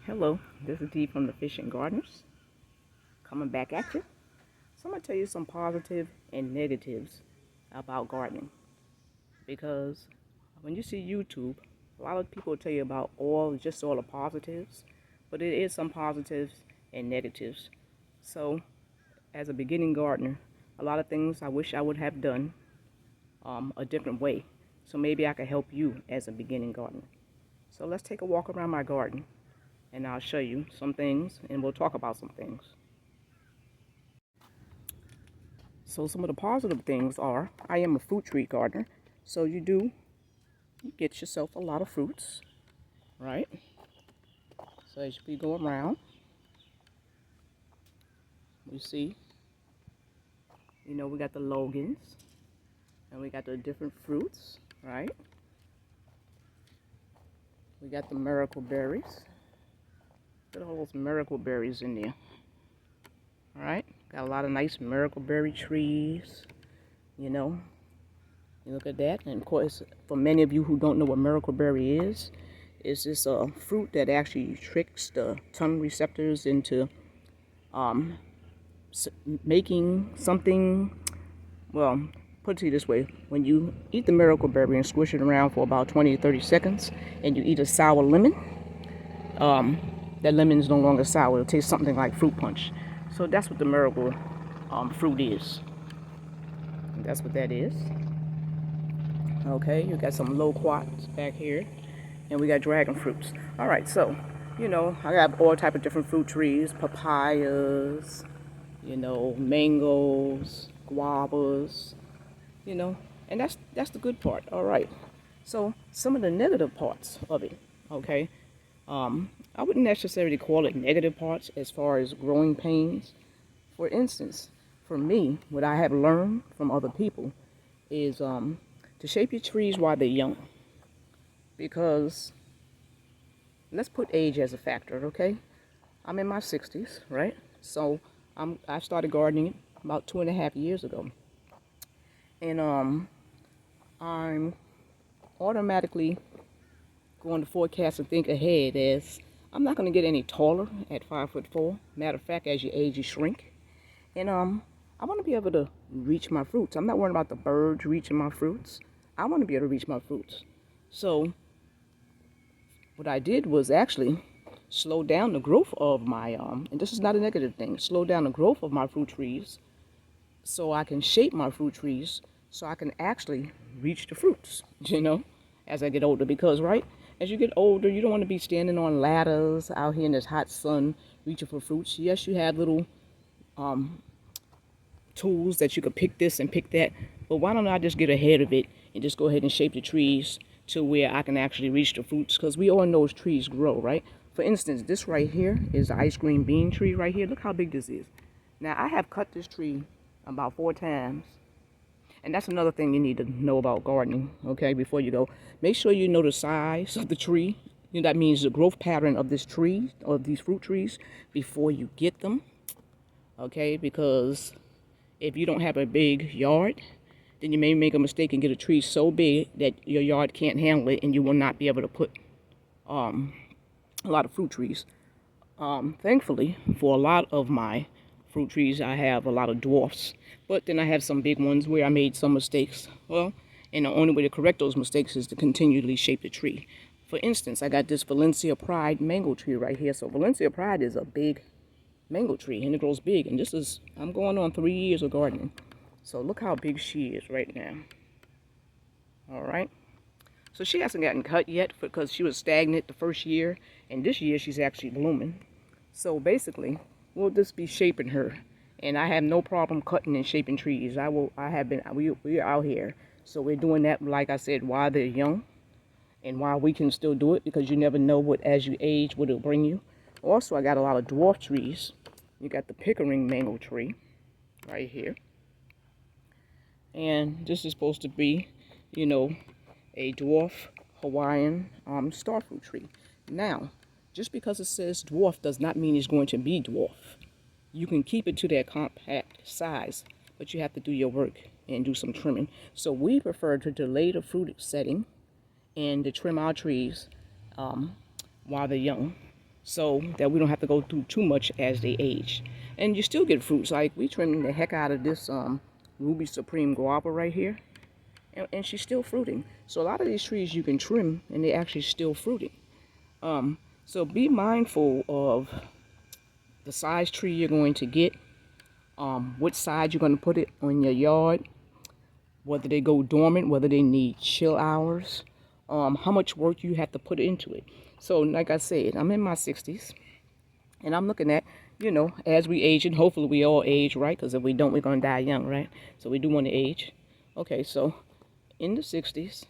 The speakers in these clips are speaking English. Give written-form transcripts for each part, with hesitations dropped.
Hello, this is Dee from the Fishing Gardeners, coming back at you. So I'm going to tell you some positive and negatives about gardening. Because when you see YouTube, a lot of people tell you about just all the positives, but it is some positives and negatives. So as a beginning gardener, a lot of things I wish I would have done a different way. So maybe I could help you as a beginning gardener. So let's take a walk around my garden and I'll show you some things and we'll talk about some things. So some of the positive things are, I am a fruit tree gardener, so you get yourself a lot of fruits, right? So as we go around, we see, we got the Logans, and we got the different fruits, right? We got the miracle berries. Look at all those miracle berries in there, all right? Got a lot of nice miracle berry trees, you know. You look at that, and of course, for many of you who don't know what miracle berry is this a fruit that actually tricks the tongue receptors into making something. Well, put it to you this way: when you eat the miracle berry and squish it around for about 20 to 30 seconds, and you eat a sour lemon, that lemon is no longer sour. It'll taste something like fruit punch. So that's what the miracle fruit is. And that's what that is. Okay, you got some loquats back here, and we got dragon fruits. All right, so I got all type of different fruit trees, papayas, mangoes, guavas, and that's the good part. All right, so some of the negative parts of it, okay, I wouldn't necessarily call it negative parts as far as growing pains. For instance, for me, what I have learned from other people is to shape your trees while they're young, because let's put age as a factor, okay? I'm in my 60s, right? So I started gardening about 2.5 years ago, and I'm automatically going to forecast and think ahead as I'm not going to get any taller at 5'4". Matter of fact, as you age, you shrink, and I want to be able to reach my fruits. I'm not worried about the birds reaching my fruits. I want to be able to reach my fruits. So what I did was actually slow down the growth of my, and this is not a negative thing, slow down the growth of my fruit trees so I can shape my fruit trees so I can actually reach the fruits, as I get older. Because, right, as you get older, you don't want to be standing on ladders out here in this hot sun reaching for fruits. Yes, you have little tools that you could pick this and pick that, but why don't I just get ahead of it and just go ahead and shape the trees to where I can actually reach the fruits? Because we all know trees grow, right? For instance, this right here is the ice cream bean tree right here. Look how big this is. Now, I have cut this tree about 4 times, and that's another thing you need to know about gardening, okay, before you go. Make sure you know the size of the tree. That means the growth pattern of this tree, or these fruit trees, before you get them, okay? Because if you don't have a big yard, then you may make a mistake and get a tree so big that your yard can't handle it, and you will not be able to put a lot of fruit trees. Thankfully, for a lot of my fruit trees, I have a lot of dwarfs, but then I have some big ones where I made some mistakes. Well, and the only way to correct those mistakes is to continually shape the tree. For instance, I got this Valencia Pride mango tree right here. So Valencia Pride is a big mango tree, and it grows big, and I'm going on 3 years of gardening. So look how big she is right now. All right, so she hasn't gotten cut yet because she was stagnant the first year, and this year she's actually blooming. So basically, we'll just be shaping her, and I have no problem cutting and shaping trees. We're out here, so we're doing that, like I said, while they're young, and while we can still do it, because you never know as you age, what it'll bring you. Also, I got a lot of dwarf trees. You got the Pickering mango tree right here. And this is supposed to be, a dwarf Hawaiian starfruit tree. Now, just because it says dwarf does not mean it's going to be dwarf. You can keep it to that compact size, but you have to do your work and do some trimming. So we prefer to delay the fruit setting and to trim our trees while they're young. so that we don't have to go through too much as they age. And you still get fruits. Like we trimmed the heck out of this Ruby Supreme guava right here, and she's still fruiting. So a lot of these trees you can trim and they're actually still fruiting. So be mindful of the size tree you're going to get, what side you're going to put it on your yard, whether they go dormant, whether they need chill hours, how much work you have to put into it. So like I said, I'm in my 60s, and I'm looking at, as we age, and hopefully we all age, right? Because if we don't, we're going to die young, right? So we do want to age. Okay, so in the 60s,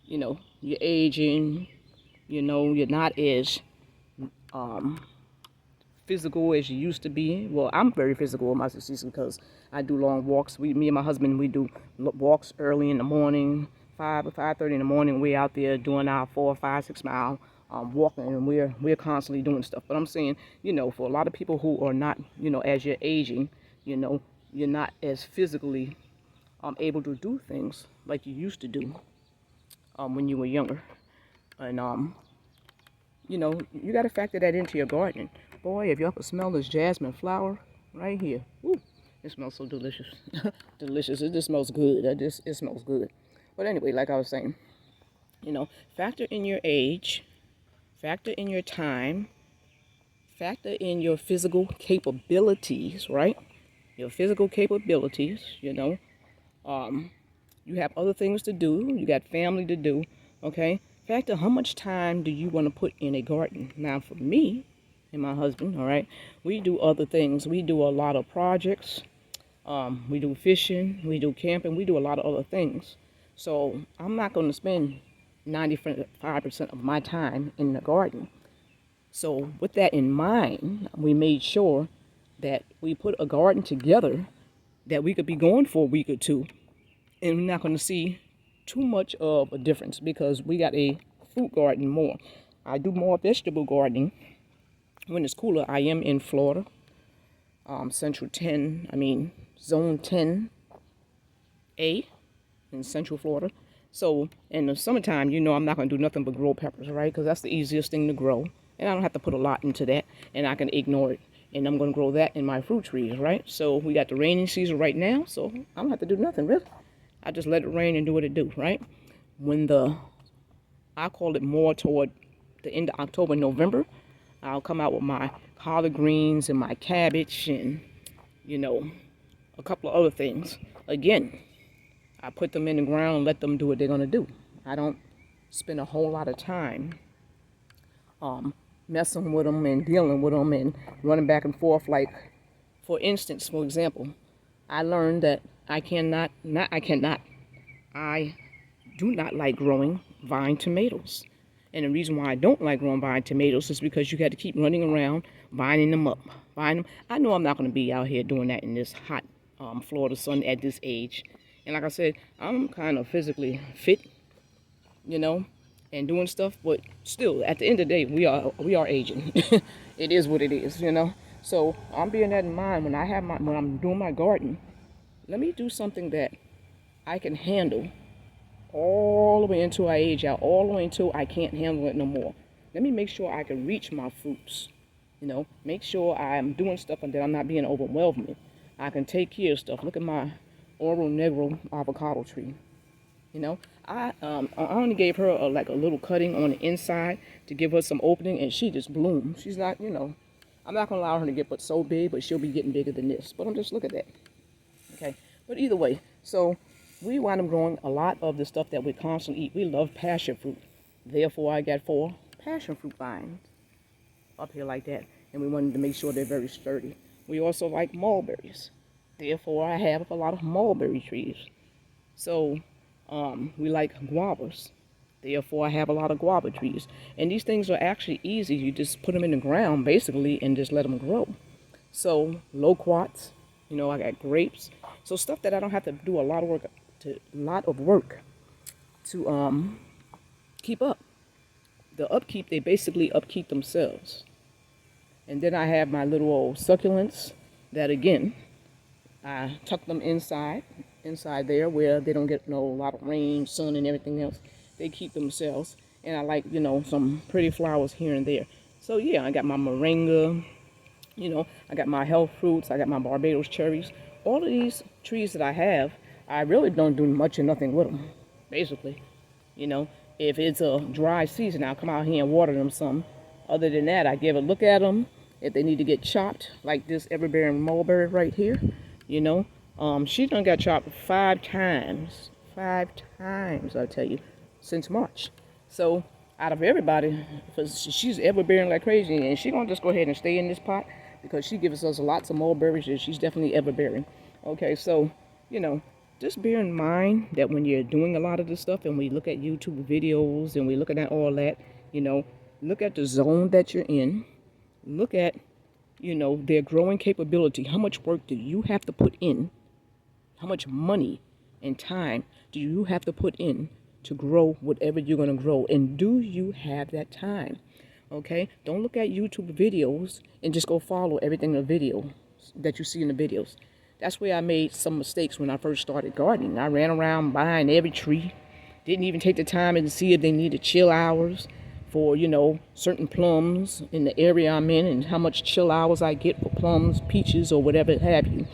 you're aging, you're not as physical as you used to be. Well, I'm very physical in my 60s because I do long walks. Me and my husband, we do walks early in the morning, 5 or 5:30 in the morning. We're out there doing our 4, 5, 6 mile walking, and we're constantly doing stuff. But I'm saying, for a lot of people who are not, as you're aging, you're not as physically able to do things like you used to do when you were younger. And you got to factor that into your gardening. Boy, if y'all could smell this jasmine flower right here. Ooh, it smells so delicious. Delicious. It just smells good. It smells good. But anyway, like I was saying, factor in your age, factor in your time, factor in your physical capabilities, right? Your physical capabilities, you have other things to do. You got family to do, okay? Factor how much time do you want to put in a garden. Now, for me and my husband, all right, we do other things. We do a lot of projects. We do fishing. We do camping. We do a lot of other things. So I'm not going to spend 95% of my time in the garden. So with that in mind, we made sure that we put a garden together that we could be going for a week or two, and we're not going to see too much of a difference because we got a fruit garden more. I do more vegetable gardening when it's cooler. I am in Florida, Zone 10A in Central Florida. So in the summertime, I'm not going to do nothing but grow peppers, right? Because that's the easiest thing to grow, and I don't have to put a lot into that, and I can ignore it. And I'm going to grow that in my fruit trees, right? So we got the rainy season right now, so I don't have to do nothing, really. I just let it rain and do what it do, right? I call it more toward the end of October, November, I'll come out with my collard greens and my cabbage and, a couple of other things. Again, I put them in the ground and let them do what they're going to do. I don't spend a whole lot of time messing with them and dealing with them and running back and forth. Like, for instance, for example, I learned that I do not like growing vine tomatoes. And the reason why I don't like growing vine tomatoes is because you got to keep running around, vining them up. I know I'm not going to be out here doing that in this hot Florida sun at this age. And like I said, I'm kind of physically fit, and doing stuff. But still, at the end of the day, we are aging. It is what it is, So I'm being that in mind when I'm doing my garden. Let me do something that I can handle all the way until I age out, all the way until I can't handle it no more. Let me make sure I can reach my fruits, make sure I'm doing stuff and that I'm not being overwhelmed with. I can take care of stuff. Look at my Oro Negro avocado tree. I only gave her a little cutting on the inside to give her some opening, and she just bloomed. She's not, I'm not going to allow her to get but so big, but she'll be getting bigger than this. But I'm just, look at that. Okay, but either way, so we wind up growing a lot of the stuff that we constantly eat. We love passion fruit. Therefore, I got 4 passion fruit vines up here like that. And we wanted to make sure they're very sturdy. We also like mulberries. Therefore, I have a lot of mulberry trees. So, we like guavas. Therefore, I have a lot of guava trees. And these things are actually easy. You just put them in the ground, basically, and just let them grow. So, loquats, I got grapes. So, stuff that I don't have to do a lot of work to keep up. The upkeep, they basically upkeep themselves. And then I have my little old succulents that, again, I tuck them inside there where they don't get a lot of rain, sun, and everything else. They keep themselves. and I like, some pretty flowers here and there. So yeah, I got my moringa, I got my health fruits, I got my Barbados cherries. All of these trees that I have, I really don't do much or nothing with them, basically. You know, if it's a dry season, I'll come out here and water them some. Other than that, I give a look at them. If they need to get chopped, like this everbearing mulberry right here, she done got chopped 5 times. 5 times, I tell you, since March. So out of everybody, she's everbearing like crazy, and she's gonna just go ahead and stay in this pot because she gives us lots of mulberries, and she's definitely everbearing. Okay, so just bear in mind that when you're doing a lot of this stuff and we look at YouTube videos and we're looking at all that, look at the zone that you're in. Look at, their growing capability. How much work do you have to put in? How much money and time do you have to put in to grow whatever you're going to grow? And do you have that time? Okay? Don't look at YouTube videos and just go follow everything in the video that you see in the videos. That's where I made some mistakes when I first started gardening. I ran around buying every tree. Didn't even take the time and see if they needed chill hours for, certain plums in the area I'm in and how much chill hours I get for plums, peaches, or whatever have you.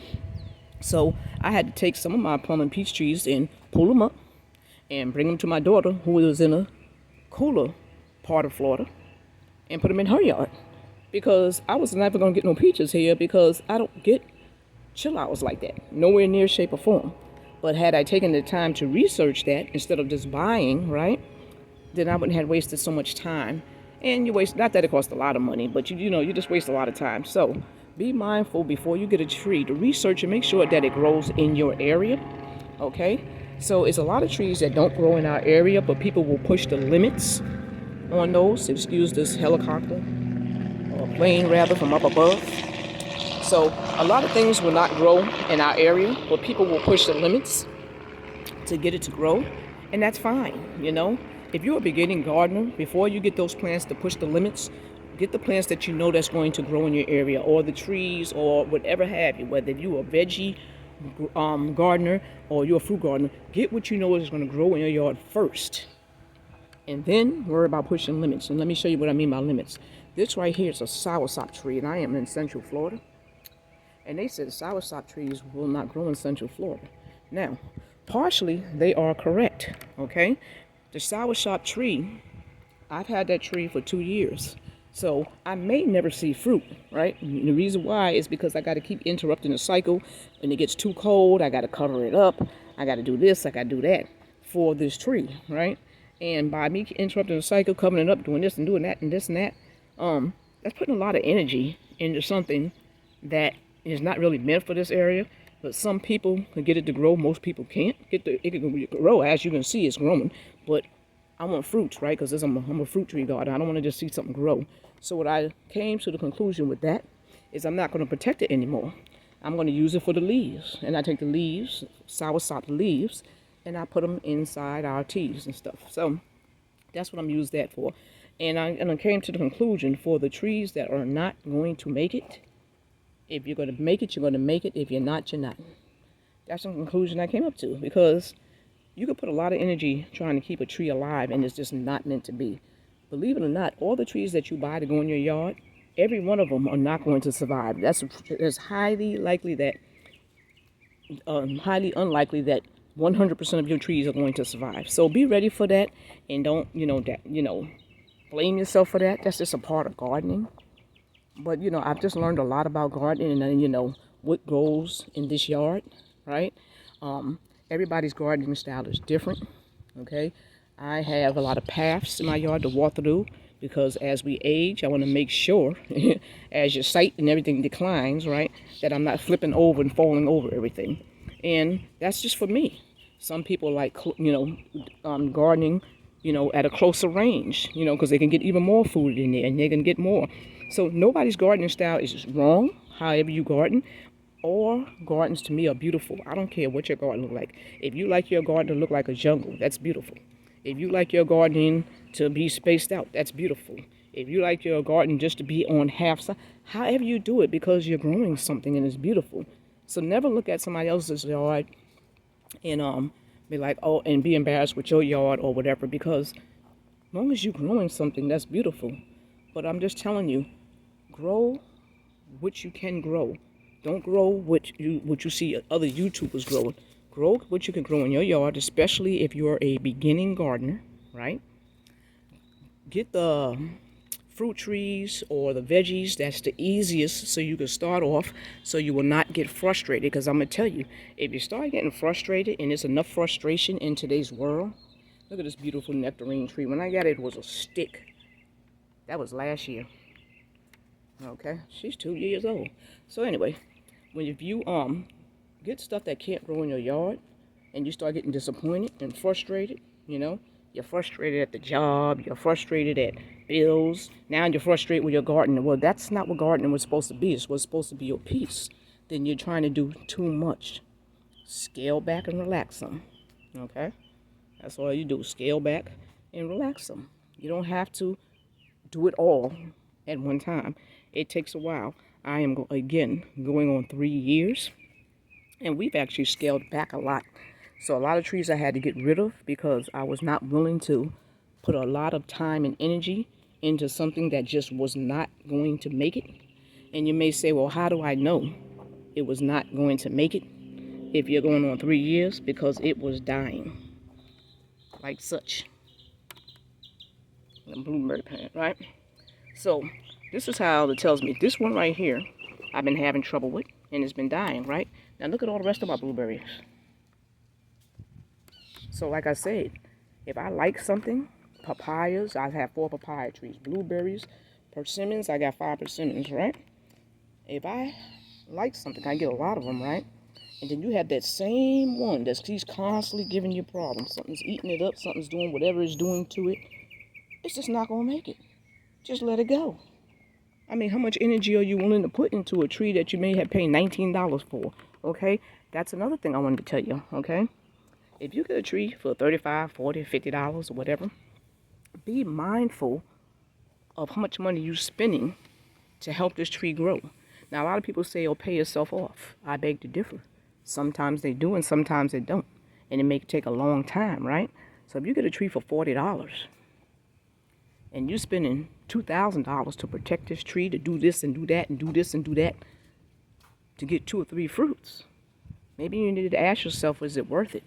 So I had to take some of my plum and peach trees and pull them up and bring them to my daughter, who was in a cooler part of Florida, and put them in her yard. Because I was never going to get no peaches here because I don't get chill hours like that. Nowhere near shape or form. But had I taken the time to research that instead of just buying, right, then I wouldn't have wasted so much time. And you waste, not that it costs a lot of money, but you just waste a lot of time. So be mindful before you get a tree to research and make sure that it grows in your area. Okay? So it's a lot of trees that don't grow in our area, but people will push the limits on those. Excuse this helicopter, or plane rather, from up above. So a lot of things will not grow in our area, but people will push the limits to get it to grow, and that's fine. If you're a beginning gardener, before you get those plants to push the limits, get the plants that you know that's going to grow in your area, or the trees, or whatever have you. Whether you're a veggie gardener or you're a fruit gardener, get what you know is going to grow in your yard first, and then worry about pushing limits. And let me show you what I mean by limits. This right here is a soursop tree, and I am in Central Florida. And they said soursop trees will not grow in Central Florida. Now, partially, they are correct, okay? The soursop tree, I've had that tree for 2 years. So I may never see fruit, right? And the reason why is because I got to keep interrupting the cycle. When it gets too cold, I got to cover it up. I got to do this, I got to do that for this tree, right? And by me interrupting the cycle, covering it up, doing this and doing that and this and that, that's putting a lot of energy into something that is not really meant for this area. But some people can get it to grow. Most people can't. It can grow. As you can see, it's growing. But I want fruits, right? Because I'm a fruit tree gardener. I don't want to just see something grow. So what I came to the conclusion with that is I'm not going to protect it anymore. I'm going to use it for the leaves. And I take the leaves, soursop leaves, and I put them inside our teas and stuff. So that's what I'm using that for. And I came to the conclusion for the trees that are not going to make it. If you're going to make it, you're going to make it. If you're not, you're not. That's the conclusion I came up to, because you could put a lot of energy trying to keep a tree alive, and it's just not meant to be. Believe it or not, all the trees that you buy to go in your yard, every one of them are not going to survive. It's highly likely that, highly unlikely that 100% of your trees are going to survive. So be ready for that, and don't, blame yourself for that. That's just a part of gardening. But, I've just learned a lot about gardening and, what grows in this yard, right? Everybody's gardening style is different, okay? I have a lot of paths in my yard to walk through because as we age, I want to make sure, as your sight and everything declines, right, that I'm not flipping over and falling over everything. And that's just for me. Some people like, gardening, at a closer range, because they can get even more food in there and they can get more. So nobody's gardening style is wrong, however you garden. All gardens to me are beautiful. I don't care what your garden look like. If you like your garden to look like a jungle, that's beautiful. If you like your gardening to be spaced out, that's beautiful. If you like your garden just to be on half side, however you do it, because you're growing something and it's beautiful. So never look at somebody else's yard and be like, oh, and be embarrassed with your yard or whatever, because long as you're growing something, that's beautiful. But I'm just telling you, grow what you can grow. Don't grow what you see other YouTubers growing. Grow what you can grow in your yard, especially if you're a beginning gardener, right? Get the fruit trees or the veggies that's the easiest so you can start off so you will not get frustrated, because I'm going to tell you, if you start getting frustrated, and there's enough frustration in today's world. Look at this beautiful nectarine tree. When I got it, it was a stick. That was last year. Okay, she's 2 years old. So anyway, if you get stuff that can't grow in your yard and you start getting disappointed and frustrated, you're frustrated at the job, you're frustrated at bills, now you're frustrated with your gardening. Well, that's not what gardening was supposed to be. It's what's supposed to be your peace. Then you're trying to do too much. Scale back and relax some. Okay? That's all you do. Scale back and relax some. You don't have to do it all at one time. It takes a while. I am, again, going on 3 years. And we've actually scaled back a lot. So a lot of trees I had to get rid of because I was not willing to put a lot of time and energy into something that just was not going to make it. And you may say, well, how do I know it was not going to make it if you're going on 3 years? Because it was dying. Like such. A blueberry plant, right? So this is how it tells me. This one right here, I've been having trouble with, and it's been dying, right? Now look at all the rest of my blueberries. So like I said, if I like something, papayas, I have 4 papaya trees. Blueberries, persimmons, I got 5 persimmons, right? If I like something, I get a lot of them, right? And then you have that same one that's constantly giving you problems. Something's eating it up, something's doing whatever it's doing to it. It's just not going to make it. Just let it go. I mean, how much energy are you willing to put into a tree that you may have paid $19 for? Okay? That's another thing I wanted to tell you, okay? If you get a tree for $35, $40, $50 or whatever, be mindful of how much money you're spending to help this tree grow. Now, a lot of people say, oh, pay yourself off. I beg to differ. Sometimes they do and sometimes they don't. And it may take a long time, right? So if you get a tree for $40 and you're spending $2,000 to protect this tree, to do this and do that and do this and do that, to get 2 or 3 fruits, maybe you need to ask yourself, is it worth it?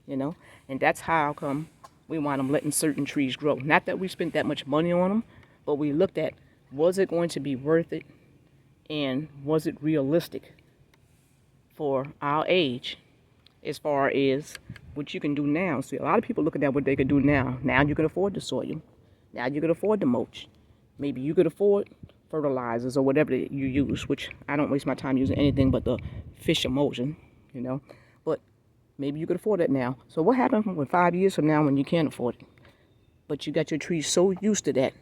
And that's how come we wind up letting certain trees grow. Not that we spent that much money on them, but we looked at, was it going to be worth it? And was it realistic for our age as far as what you can do now? See, a lot of people looking at what they can do now. Now you can afford the soil. Now you can afford the mulch. Maybe you could afford fertilizers or whatever you use, which I don't waste my time using anything but the fish emulsion, But maybe you could afford it now. So what happens when 5 years from now when you can't afford it? But you got your trees so used to that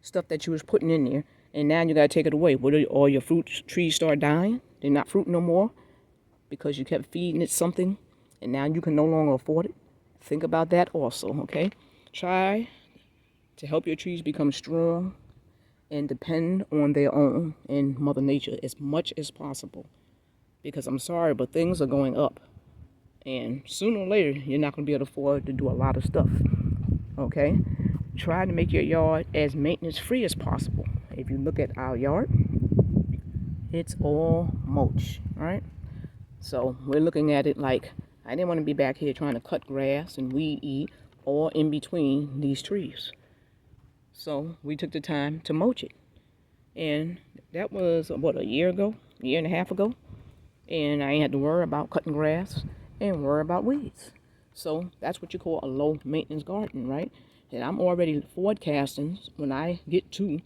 stuff that you was putting in there, and now you got to take it away. Will all your fruit trees start dying? They're not fruit no more because you kept feeding it something, and now you can no longer afford it. Think about that also, okay? Try to help your trees become strong and depend on their own and Mother Nature as much as possible. Because I'm sorry, but things are going up. And sooner or later, you're not going to be able to afford to do a lot of stuff. Okay? Try to make your yard as maintenance-free as possible. If you look at our yard, it's all mulch, right? So we're looking at it like, I didn't want to be back here trying to cut grass and weed eat all in between these trees. So we took the time to mulch it. And that was, a year ago? A year and a half ago? And I ain't had to worry about cutting grass and worry about weeds. So that's what you call a low maintenance garden, right? And I'm already forecasting when I get to,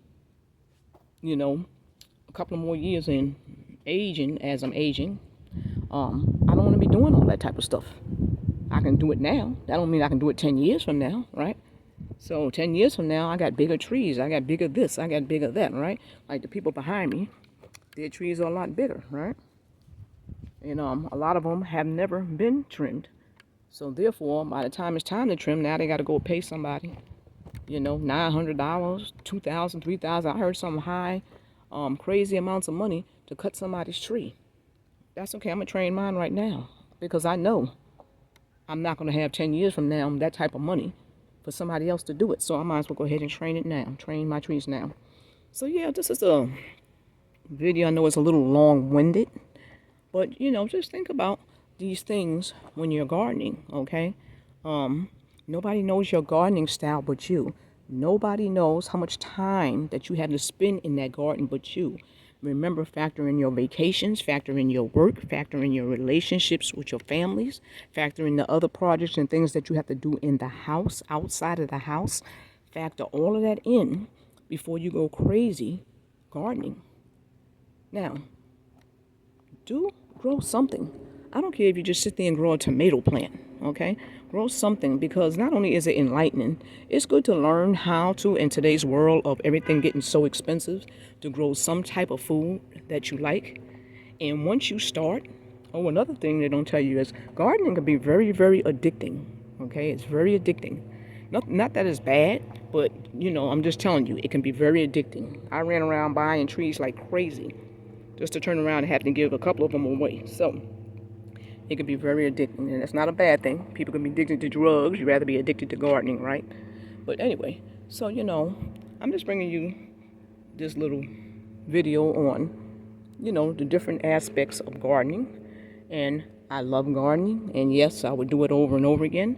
a couple of more years in aging, as I'm aging, I don't want to be doing all that type of stuff. I can do it now. That don't mean I can do it 10 years from now, right? So 10 years from now, I got bigger trees. I got bigger this. I got bigger that, right? Like the people behind me, their trees are a lot bigger, right? And a lot of them have never been trimmed. So therefore, by the time it's time to trim, now they got to go pay somebody, $900, $2,000, $3,000. I heard some high, crazy amounts of money to cut somebody's tree. That's okay. I'm going to train mine right now because I know I'm not going to have 10 years from now that type of money for somebody else to do it. So I might as well go ahead and train it now, train my trees now. So yeah, this is a video. I know it's a little long-winded, but just think about these things when you're gardening, okay? Nobody knows your gardening style but you. Nobody knows how much time that you have to spend in that garden but you. Remember, factor in your vacations, factor in your work, factor in your relationships with your families, factor in the other projects and things that you have to do in the house, outside of the house. Factor all of that in before you go crazy gardening. Now, do grow something. I don't care if you just sit there and grow a tomato plant, okay? Grow something, because not only is it enlightening, it's good to learn how to, in today's world of everything getting so expensive, to grow some type of food that you like. And once you start, another thing they don't tell you is gardening can be very, very addicting, okay? It's very addicting. Not that it's bad, but, I'm just telling you, it can be very addicting. I ran around buying trees like crazy just to turn around and have to give a couple of them away. So it can be very addicting, and that's not a bad thing. People can be addicted to drugs. You'd rather be addicted to gardening, right? But anyway, so I'm just bringing you this little video on, the different aspects of gardening. And I love gardening, and yes, I would do it over and over again.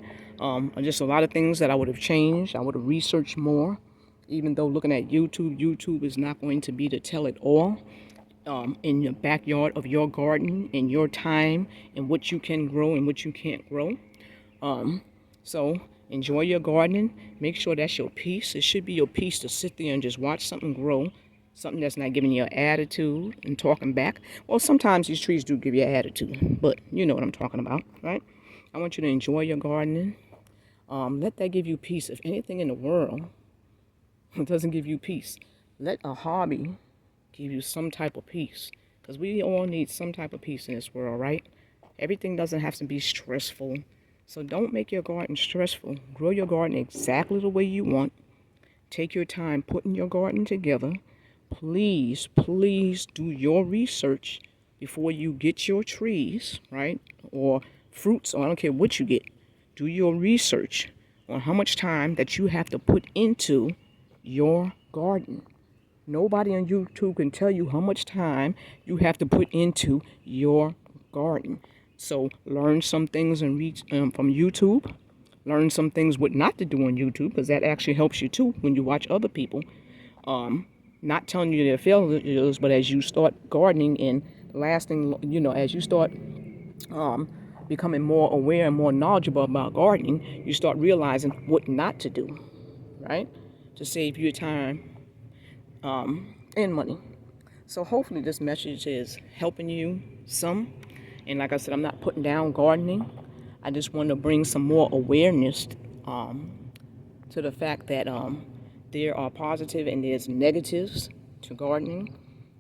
Just a lot of things that I would have changed. I would have researched more, even though looking at YouTube is not going to be to tell it all. In your backyard of your garden, in your time, and what you can grow and what you can't grow. So enjoy your gardening. Make sure that's your peace. It should be your peace to sit there and just watch something grow, something that's not giving you an attitude and talking back. Well, sometimes these trees do give you an attitude, but you know what I'm talking about, right? I want you to enjoy your gardening. Let that give you peace. If anything in the world doesn't give you peace, let a hobby give you some type of peace, because we all need some type of peace in this world, right? Everything doesn't have to be stressful, so don't make your garden stressful. Grow your garden exactly the way you want. Take your time putting your garden together. Please do your research before you get your trees, right? Or fruits, or I don't care what you get. Do your research on how much time that you have to put into your garden. Nobody on YouTube can tell you how much time you have to put into your garden. So learn some things and read from YouTube. Learn some things what not to do on YouTube, because that actually helps you too when you watch other people. Not telling you their failures, but as you start gardening and lasting, as you start becoming more aware and more knowledgeable about gardening, you start realizing what not to do, right? To save you time and money. So hopefully this message is helping you some. And like I said, I'm not putting down gardening. I just want to bring some more awareness to the fact that there are positive and there's negatives to gardening.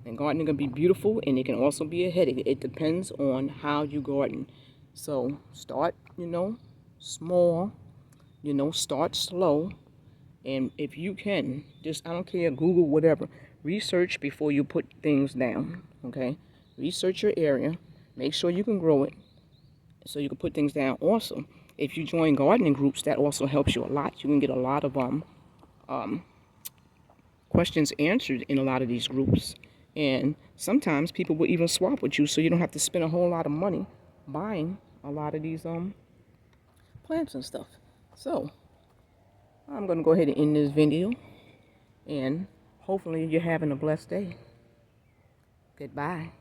And gardening can be beautiful, and it can also be a headache. It depends on how you garden. So start, small, start slow. And if you can, just, I don't care, Google, whatever, research before you put things down, okay? Research your area. Make sure you can grow it so you can put things down. Also, if you join gardening groups, that also helps you a lot. You can get a lot of questions answered in a lot of these groups. And sometimes people will even swap with you, so you don't have to spend a whole lot of money buying a lot of these plants and stuff. So I'm going to go ahead and end this video, and hopefully you're having a blessed day. Goodbye.